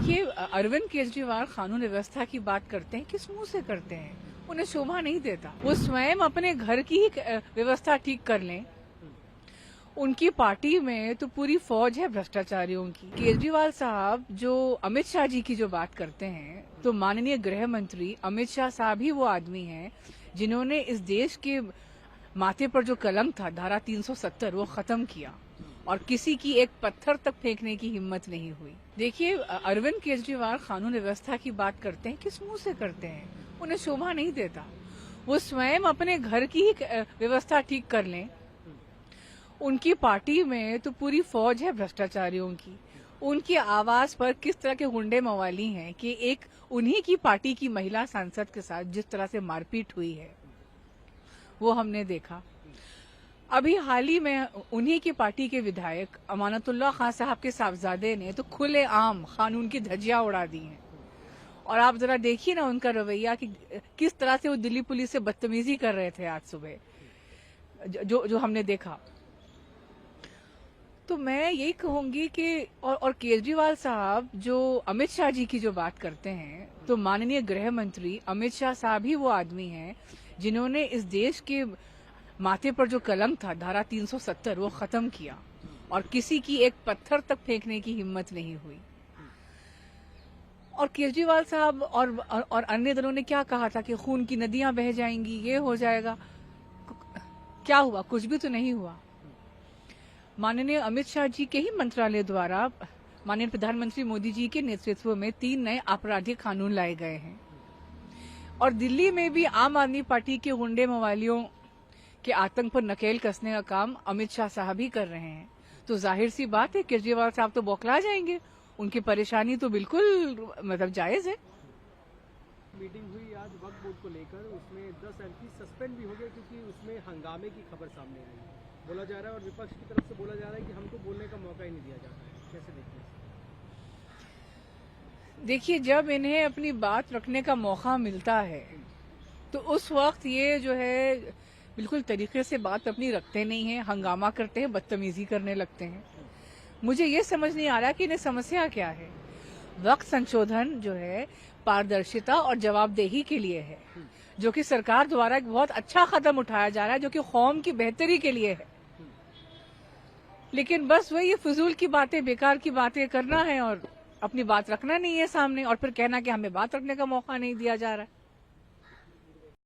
देखिए, अरविंद केजरीवाल कानून व्यवस्था की बात करते हैं, किस मुंह से करते हैं? उन्हें शोभा नहीं देता। वो स्वयं अपने घर की ही व्यवस्था ठीक कर लें। उनकी पार्टी में तो पूरी फौज है भ्रष्टाचारियों की। केजरीवाल साहब जो अमित शाह जी की जो बात करते हैं, तो माननीय गृह मंत्री अमित शाह साहब ही वो आदमी हैं जिन्होंने इस देश के माथे पर जो कलंक था धारा 370 वो खत्म किया और किसी की एक पत्थर तक फेंकने की हिम्मत नहीं हुई। देखिए, अरविंद केजरीवाल कानून व्यवस्था की बात करते हैं, किस मुंह से करते हैं? उन्हें शोभा नहीं देता। वो स्वयं अपने घर की ही व्यवस्था ठीक कर लें। उनकी पार्टी में तो पूरी फौज है भ्रष्टाचारियों की। उनकी आवाज पर किस तरह के गुंडे मवाली हैं कि एक उन्हीं की पार्टी की महिला सांसद के साथ जिस तरह से मारपीट हुई है वो हमने देखा। अभी हाल ही में उन्हीं की पार्टी के विधायक अमानतुल्लाह खान साहब के साहबजादे ने तो खुलेआम कानून की धज्जियां उड़ा दी हैं। और आप जरा देखिए ना उनका रवैया कि किस तरह से वो दिल्ली पुलिस से बदतमीजी कर रहे थे आज सुबह, जो हमने देखा। तो मैं यही कहूंगी कि और केजरीवाल साहब जो अमित शाह जी की जो बात करते हैं, तो माननीय गृह मंत्री अमित शाह साहब ही वो आदमी हैं जिन्होंने इस देश के माथे पर जो कलंक था धारा 370 वो खत्म किया और किसी की एक पत्थर तक फेंकने की हिम्मत नहीं हुई। और केजरीवाल साहब और अन्य दलों ने क्या कहा था कि खून की नदियां बह जाएंगी, ये हो जाएगा। क्या हुआ? कुछ भी तो नहीं हुआ। माननीय अमित शाह जी के ही मंत्रालय द्वारा माननीय प्रधानमंत्री मोदी जी के नेतृत्व में 3 नए आपराधिक कानून लाए गए हैं और दिल्ली में भी आम आदमी पार्टी के गुंडे मवालियों के आतंक पर नकेल कसने का काम अमित शाह साहब ही कर रहे हैं। तो जाहिर सी बात है केजरीवाल साहब तो बौखला जाएंगे। उनकी परेशानी तो बिल्कुल मतलब जायज है। मीटिंग हुई आज वक्फ बोर्ड को लेकर, उसमें 10 एमपी सस्पेंड भी हो गए क्योंकि उसमें हंगामे की खबर सामने आई। बोला जा रहा है और विपक्ष की तरफ से बोला जा रहा है कि हमको बोलने का मौका ही नहीं दिया जा रहा है। कैसे देखते हैं? देखिए, जब इन्हें अपनी बात रखने का मौका मिलता है तो उस वक्त ये जो है बिल्कुल तरीके से बात अपनी रखते नहीं हैं, हंगामा करते हैं, बदतमीजी करने लगते हैं। मुझे ये समझ नहीं आ रहा कि इन्हें समस्या क्या है। वक्त संशोधन जो है पारदर्शिता और जवाबदेही के लिए है, जो कि सरकार द्वारा एक बहुत अच्छा कदम उठाया जा रहा है, जो कि कौम की बेहतरी के लिए है। लेकिन बस वही फजूल की बातें, बेकार की बातें करना है और अपनी बात रखना नहीं है सामने और फिर कहना कि हमें बात रखने का मौका नहीं दिया जा रहा है।